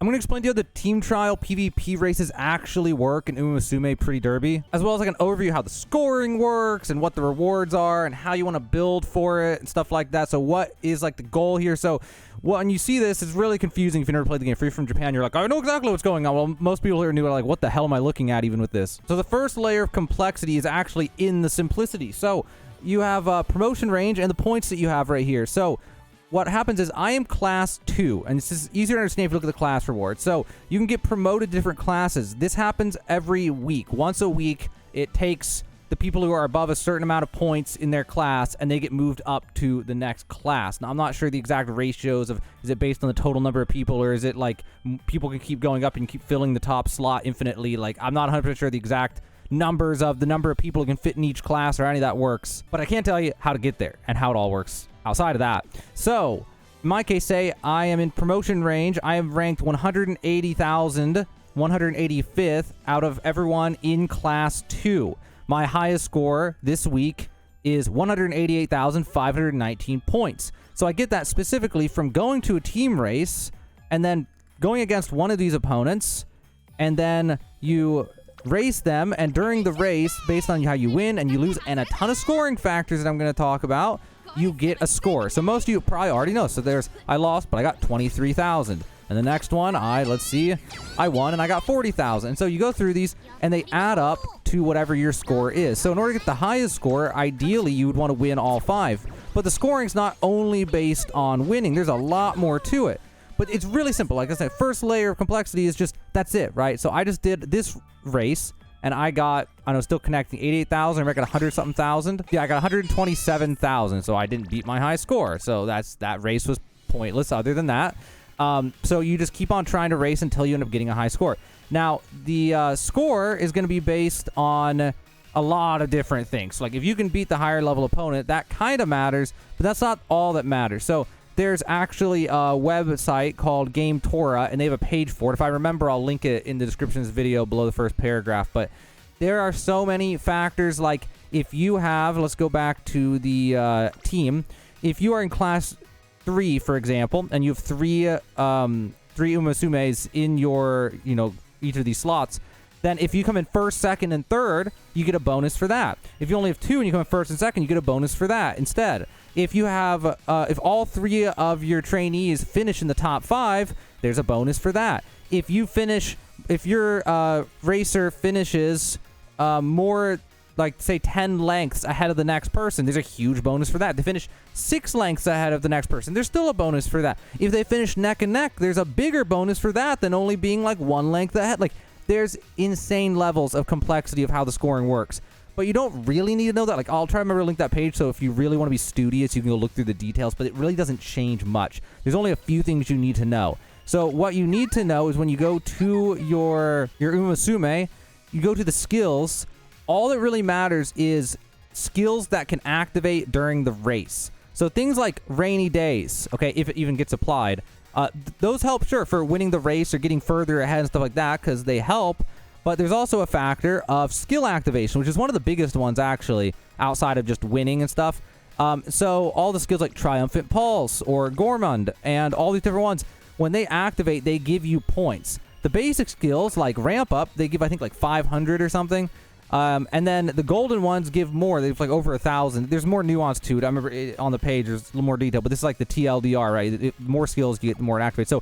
I'm going to explain to you how the team trial PvP races actually work in Uma Musume Pretty Derby, as well as like an overview of how the scoring works and what the rewards are and how you want to build for it and stuff like that. So what is like the goal here? So when you see this, it's really confusing if you've never played the game. If you're from Japan, you're like, I know exactly what's going on. Well, most people here knew, like, what the hell am I looking at even with this? So the first layer of complexity is actually in the simplicity. So you have promotion range and the points that you have right here. So what happens is I am class 2, and this is easier to understand if you look at the class rewards. So you can get promoted to different classes. This happens every week. Once a week, it takes the people who are above a certain amount of points in their class, and they get moved up to the next class. Now, I'm not sure the exact ratios of, is it based on the total number of people, or is it like people can keep going up and keep filling the top slot infinitely? Like, I'm not 100% sure the exact numbers of the number of people who can fit in each class or any of that works, but I can tell you how to get there and how it all works outside of that. So in my case, say I am in promotion range. I am ranked 185th out of everyone in class 2. My highest score this week is 188,519 points. So I get that specifically from going to a team race and then going against one of these opponents, and then you race them, and during the race, based on how you win and you lose and a ton of scoring factors that I'm going to talk about, you get a score. So most of you probably already know. So there's, I lost, but I got 23,000. And the next one, let's see, I won and I got 40,000. And so you go through these and they add up to whatever your score is. So in order to get the highest score, ideally you would want to win all 5. But the scoring's not only based on winning. There's a lot more to it. But it's really simple. Like I said, first layer of complexity is just, that's it, right? So I just did this race, and I got, I know, still connecting 88,000. I got 100-something thousand. Yeah, I got 127,000, so I didn't beat my high score. So that race was pointless other than that. So you just keep on trying to race until you end up getting a high score. Now, the score is going to be based on a lot of different things. So, like, if you can beat the higher level opponent, that kind of matters, but that's not all that matters. So there's actually a website called Game Tora, and they have a page for it. If I remember, I'll link it in the description of this video below the first paragraph. But there are so many factors. Like, if you have, let's go back to the team. If you are in class 3, for example, and you have three Uma Musumes in your, each of these slots, then if you come in first, second, and third, you get a bonus for that. If you only have 2 and you come in first and second, you get a bonus for that instead. If you have, if all 3 of your trainees finish in the top 5, there's a bonus for that. If you finish, if your racer finishes more, like, say 10 lengths ahead of the next person, there's a huge bonus for that. If they finish 6 lengths ahead of the next person, there's still a bonus for that. If they finish neck and neck, there's a bigger bonus for that than only being like 1 length ahead. Like, there's insane levels of complexity of how the scoring works. But you don't really need to know that. Like, I'll try to remember to link that page, so if you really want to be studious, you can go look through the details, but it really doesn't change much. There's only a few things you need to know. So what you need to know is when you go to your Uma Musume, you go to the skills. All that really matters is skills that can activate during the race. So things like rainy days, okay, if it even gets applied, those help, sure, for winning the race or getting further ahead and stuff like that, because they help. But there's also a factor of skill activation, which is one of the biggest ones, actually, outside of just winning and stuff. So all the skills like Triumphant Pulse or Gourmand and all these different ones, when they activate, they give you points. The basic skills, like Ramp Up, they give, I think, like 500 or something. And then the golden ones give more. They have like over 1,000. There's more nuance to it. I remember on the page there's a little more detail, but this is like the TLDR, right? More skills you get, the more it activates. So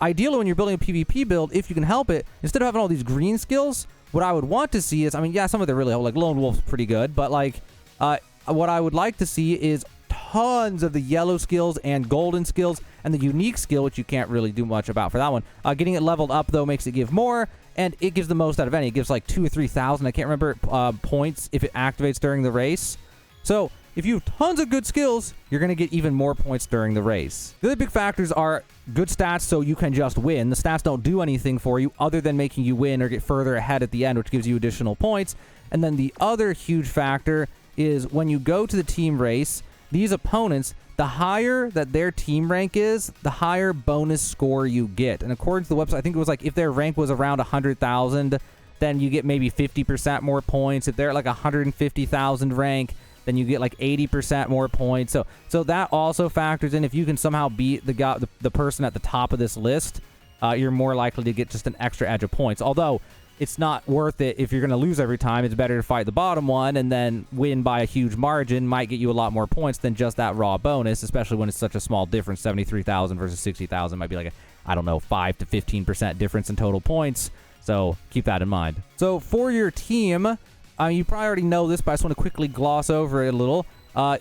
ideally, when you're building a PvP build, if you can help it, instead of having all these green skills, what I would want to see is, I mean, yeah, some of them really help. Like Lone Wolf's pretty good, but like what I would like to see is tons of the yellow skills and golden skills, and the unique skill, which you can't really do much about for that one. Getting it leveled up, though, makes it give more, and it gives the most out of any. It gives like 2,000 or 3,000, I can't remember, points if it activates during the race. So if you have tons of good skills, you're going to get even more points during the race. The other big factors are good stats, so you can just win. The stats don't do anything for you other than making you win or get further ahead at the end, which gives you additional points. And then the other huge factor is when you go to the team race, these opponents, the higher that their team rank is, the higher bonus score you get. And according to the website, I think it was like if their rank was around 100,000, then you get maybe 50% more points. If they're at like 150,000 rank, then you get like 80% more points. So that also factors in. If you can somehow beat the person at the top of this list, you're more likely to get just an extra edge of points. Although it's not worth it if you're going to lose every time. It's better to fight the bottom one and then win by a huge margin. Might get you a lot more points than just that raw bonus, especially when it's such a small difference. 73,000 versus 60,000 might be like I don't know, 5 to 15% difference in total points. So keep that in mind. So for your team, you probably already know this, but I just want to quickly gloss over it a little.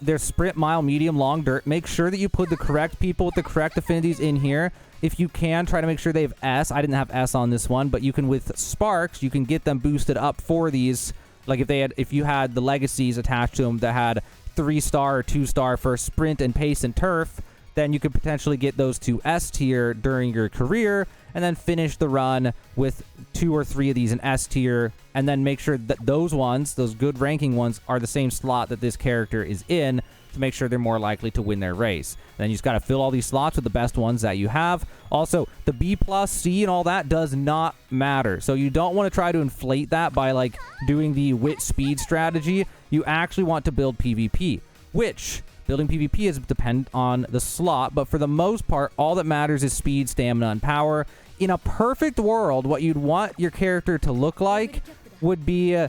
There's sprint, mile, medium, long, dirt. Make sure that you put the correct people with the correct affinities in here. If you can, try to make sure they have S. I didn't have S on this one, but you can, with sparks, you can get them boosted up for these. Like if you had the legacies attached to them that had 3-star or 2-star for sprint and pace and turf, then you could potentially get those to S tier during your career, and then finish the run with 2 or 3 of these in S tier, and then make sure that those ones, those good ranking ones, are the same slot that this character is in to make sure they're more likely to win their race. Then you just got to fill all these slots with the best ones that you have. Also, the B+, C, and all that does not matter. So you don't want to try to inflate that by like doing the wit speed strategy. You actually want to build PvP, which building PvP is dependent on the slot, but for the most part, all that matters is speed, stamina, and power. In a perfect world, what you'd want your character to look like would be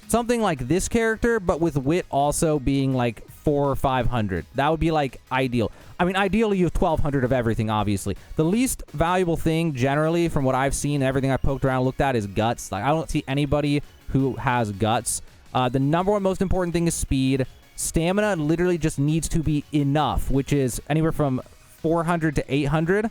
something like this character, but with wit also being like 400 or 500. That would be like ideal. I mean, ideally you have 1200 of everything, obviously. The least valuable thing generally from what I've seen, everything I've poked around and looked at, is guts. Like, I don't see anybody who has guts. The number one most important thing is speed. Stamina literally just needs to be enough, which is anywhere from 400 to 800.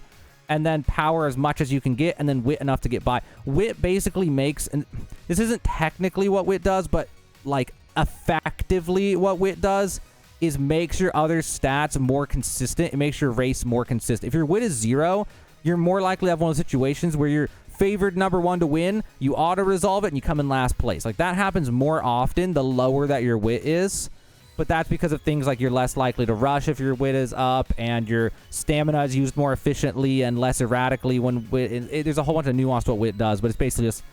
And then power as much as you can get, and then wit enough to get by. Wit basically makes, and this isn't technically what wit does, but like effectively what wit does is makes your other stats more consistent. It makes your race more consistent. If your wit is 0, you're more likely to have one of those situations where you're favored number 1 to win, you auto-resolve it, and you come in last place. Like, that happens more often the lower that your wit is. But that's because of things like you're less likely to rush if your wit is up, and your stamina is used more efficiently and less erratically when wit... There's a whole bunch of nuance to what wit does, but it's basically just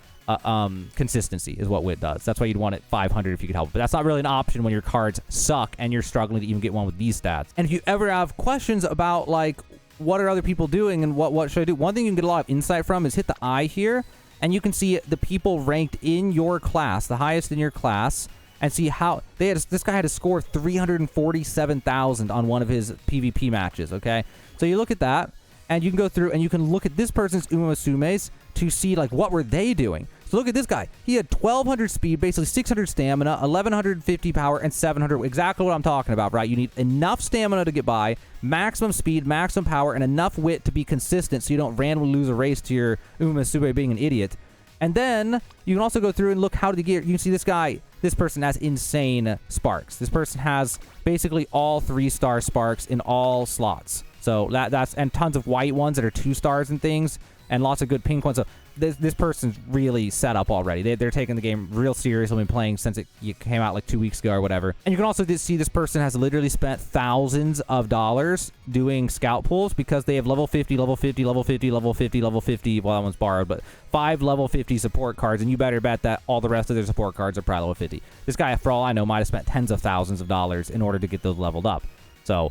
consistency is what wit does. That's why you'd want it 500 if you could help it. But that's not really an option when your cards suck and you're struggling to even get one with these stats. And if you ever have questions about, like, what are other people doing and what should I do, one thing you can get a lot of insight from is hit the eye here, and you can see the people ranked in your class, the highest in your class, and see how this guy had to score 347,000 on one of his PvP matches, okay? So you look at that, and you can go through and you can look at this person's Uma Musumes to see, like, what were they doing. So look at this guy. He had 1200 speed, basically 600 stamina, 1150 power, and 700. Exactly what I'm talking about, right? You need enough stamina to get by, maximum speed, maximum power, and enough wit to be consistent so you don't randomly lose a race to your Uma Musume being an idiot. And then you can also go through and look how to get... You can see this guy, this person has insane sparks. This person has basically all 3-star sparks in all slots. So that's... And tons of white ones that are 2 stars and things. And lots of good pink ones. So this person's really set up already. They're taking the game real serious. They've been playing since it came out like 2 weeks ago or whatever. And you can also see this person has literally spent thousands of dollars doing scout pools because they have level 50, level 50, level 50, level 50, level 50. Well, that one's borrowed, but 5 level 50 support cards. And you better bet that all the rest of their support cards are probably level 50. This guy, for all I know, might have spent tens of thousands of dollars in order to get those leveled up. So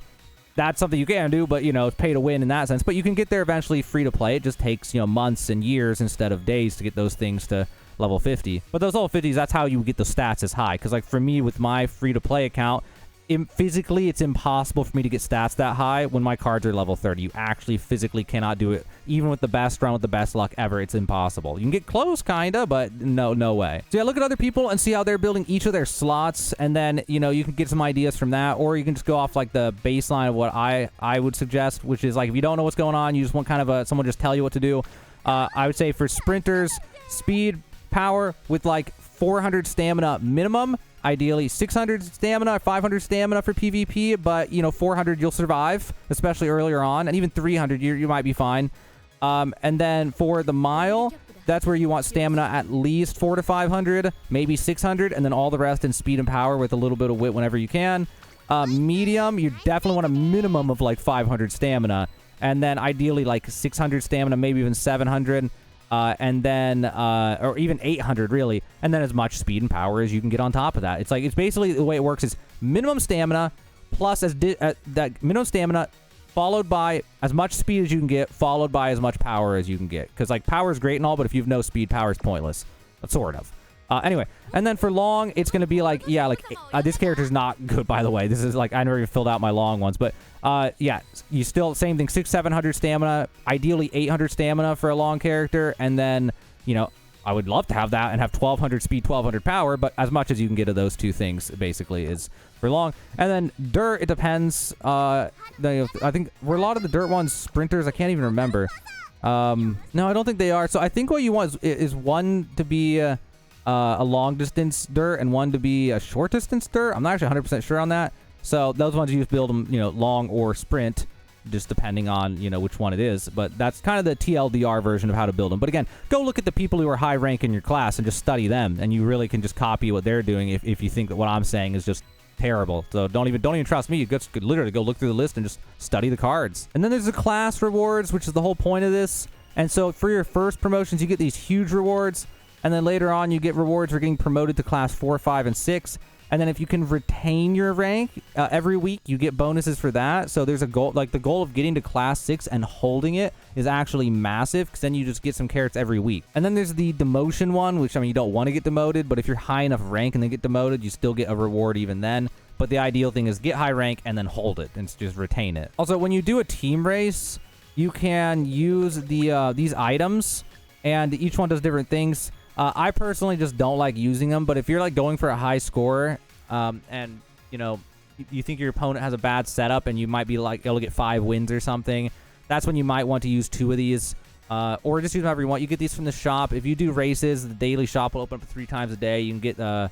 that's something you can do, but, you know, it's pay to win in that sense. But you can get there eventually free to play. It just takes, you know, months and years instead of days to get those things to level 50. But those level 50s, that's how you get the stats as high. Because, like, for me, with my free to play account, physically, it's impossible for me to get stats that high when my cards are level 30. You actually physically cannot do it. Even with the best run, with the best luck ever, it's impossible. You can get close, kinda, but no way. So yeah, look at other people and see how they're building each of their slots, and then, you know, you can get some ideas from that, or you can just go off, like, the baseline of what I would suggest, which is, like, if you don't know what's going on, you just want kind of someone just tell you what to do. I would say for sprinters, speed, power with, like, 400 stamina minimum. Ideally 600 stamina, 500 stamina for PvP, but, you know, 400 you'll survive, especially earlier on, and even 300 you might be fine. And then for the mile, that's where you want stamina at least 400 to 500, maybe 600, and then all the rest in speed and power with a little bit of wit whenever you can. Medium, you definitely want a minimum of like 500 stamina, and then ideally like 600 stamina, maybe even 700. And then, or even 800, really, and then as much speed and power as you can get on top of that. It's like, it's basically the way it works is minimum stamina plus that minimum stamina followed by as much speed as you can get, followed by as much power as you can get. Because, like, power is great and all, but if you have no speed, power is pointless. But sort of. Anyway, and then for long, it's going to be like, yeah, like, this character's not good, by the way. This is, like, I never even filled out my long ones. But, yeah, you still, same thing, 600-700 stamina, ideally 800 stamina for a long character. And then, you know, I would love to have that and have 1200 speed, 1200 power, but as much as you can get of those two things, basically, is for long. And then dirt, it depends. I think, were a lot of the dirt ones sprinters? I can't even remember. No, I don't think they are. So I think what you want is one to be a long distance dirt and one to be a short distance dirt. I'm not actually 100% sure on that. So those ones you just build them, you know, long or sprint, just depending on, you know, which one it is. But that's kind of the TLDR version of how to build them. But again, go look at the people who are high rank in your class and just study them, and you really can just copy what they're doing if you think that what I'm saying is just terrible. So don't even trust me. You could literally go look through the list and just study the cards. And then there's the class rewards, which is the whole point of this. And so for your first promotions, you get these huge rewards, and then later on you get rewards for getting promoted to class 4, 5, and 6. And then if you can retain your rank every week, you get bonuses for that. So there's a goal, like the goal of getting to class 6 and holding it is actually massive, because then you just get some carrots every week. And then there's the demotion one, which, I mean, you don't want to get demoted, but if you're high enough rank and then get demoted, you still get a reward even then. But the ideal thing is get high rank and then hold it and just retain it. Also, when you do a team race, you can use these items, and each one does different things. I personally just don't like using them, but if you're like going for a high score, and you know, you think your opponent has a bad setup and you might be like able to get 5 wins or something, that's when you might want to use 2 of these, or just use them however you want. You get these from the shop. If you do races, the daily shop will open up 3 times a day. You can get the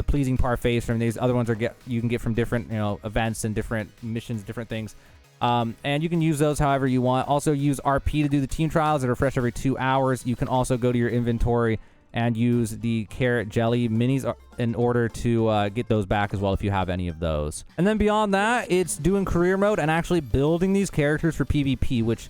pleasing parfaits from these. Other ones you can get from different, you know, events and different missions, different things. And you can use those however you want. Also use RP to do the team trials that refresh every 2 hours. You can also go to your inventory and use the carrot jelly minis in order to get those back as well if you have any of those. And then beyond that, it's doing career mode and actually building these characters for PvP, which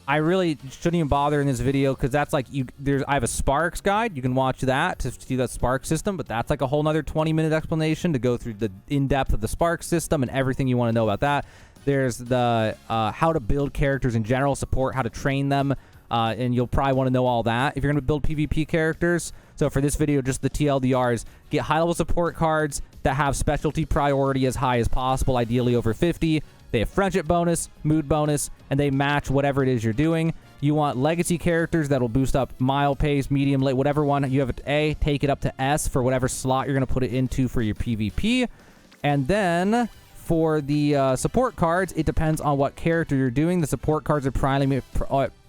I really shouldn't even bother in this video, because that's like, I have a Sparks guide. You can watch that to see that Sparks system, but that's like a whole nother 20-minute explanation to go through the in-depth of the Sparks system and everything you want to know about that. There's the how to build characters in general, support, how to train them, and you'll probably want to know all that if you're going to build PvP characters. So for this video, just the TLDRs, get high-level support cards that have specialty priority as high as possible, ideally over 50. They have friendship bonus, mood bonus, and they match whatever it is you're doing. You want legacy characters that will boost up mile pace, medium, late, whatever one you have at A, take it up to S for whatever slot you're going to put it into for your PvP. And then for the support cards, it depends on what character you're doing. The support cards are pretty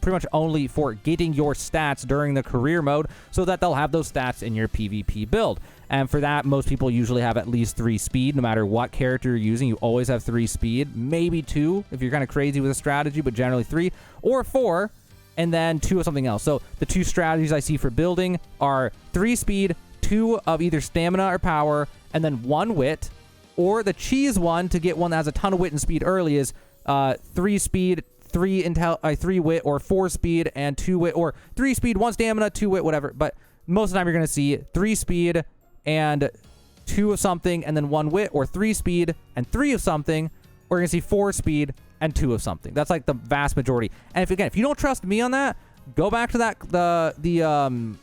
much only for getting your stats during the career mode, so that they'll have those stats in your PvP build. And for that, most people usually have at least 3 speed. No matter what character you're using, you always have 3 speed. Maybe 2 if you're kind of crazy with a strategy, but generally 3 or 4, and then 2 of something else. So the 2 strategies I see for building are 3 speed, 2 of either stamina or power, and then 1 wit. Or the cheese one to get one that has a ton of wit and speed early is 3 speed, 3 wit, or 4 speed and 2 wit, or 3 speed, 1 stamina, 2 wit, whatever. But most of the time you're going to see 3 speed and 2 of something and then 1 wit, or 3 speed and 3 of something, or you're going to see 4 speed and 2 of something. That's like the vast majority. And if you don't trust me on that, go back to the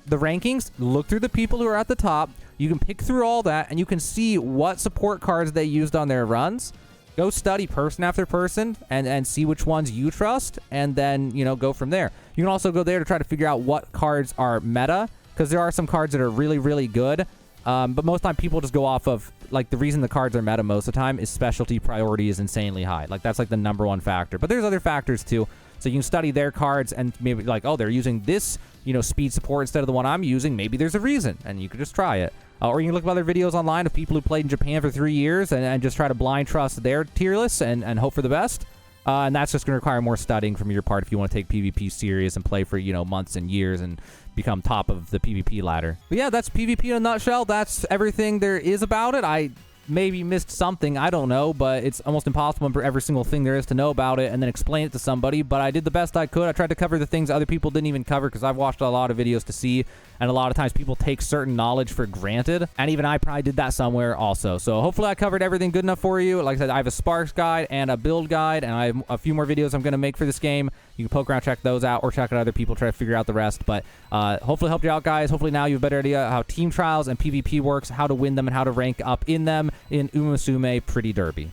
rankings, look through the people who are at the top. You can pick through all that, and you can see what support cards they used on their runs. Go study person after person and see which ones you trust, and then, you know, go from there. You can also go there to try to figure out what cards are meta, because there are some cards that are really, really good. But most of the time, people just go off of, like, the reason the cards are meta most of the time is specialty priority is insanely high. Like, that's, like, the #1 factor. But there's other factors, too. So you can study their cards and maybe, like, oh, they're using this, you know, speed support instead of the one I'm using. Maybe there's a reason, and you could just try it. Or you can look at other videos online of people who played in Japan for 3 years and just try to blind trust their tier lists and hope for the best. And that's just going to require more studying from your part if you want to take PvP serious and play for, you know, months and years and become top of the PvP ladder. But yeah, that's PvP in a nutshell. That's everything there is about it. I maybe missed something, I don't know, but it's almost impossible for every single thing there is to know about it and then explain it to somebody, but I did the best I could. I tried to cover the things other people didn't even cover because I've watched a lot of videos to see, and a lot of times people take certain knowledge for granted, and even I probably did that somewhere also. So hopefully I covered everything good enough for you. Like I said, I have a Sparks guide and a build guide, and I have a few more videos I'm going to make for this game. You can poke around, check those out, or check out other people, try to figure out the rest, but hopefully helped you out, guys. Hopefully now you have a better idea how team trials and PvP works, how to win them, and how to rank up in them in Uma Musume Pretty Derby.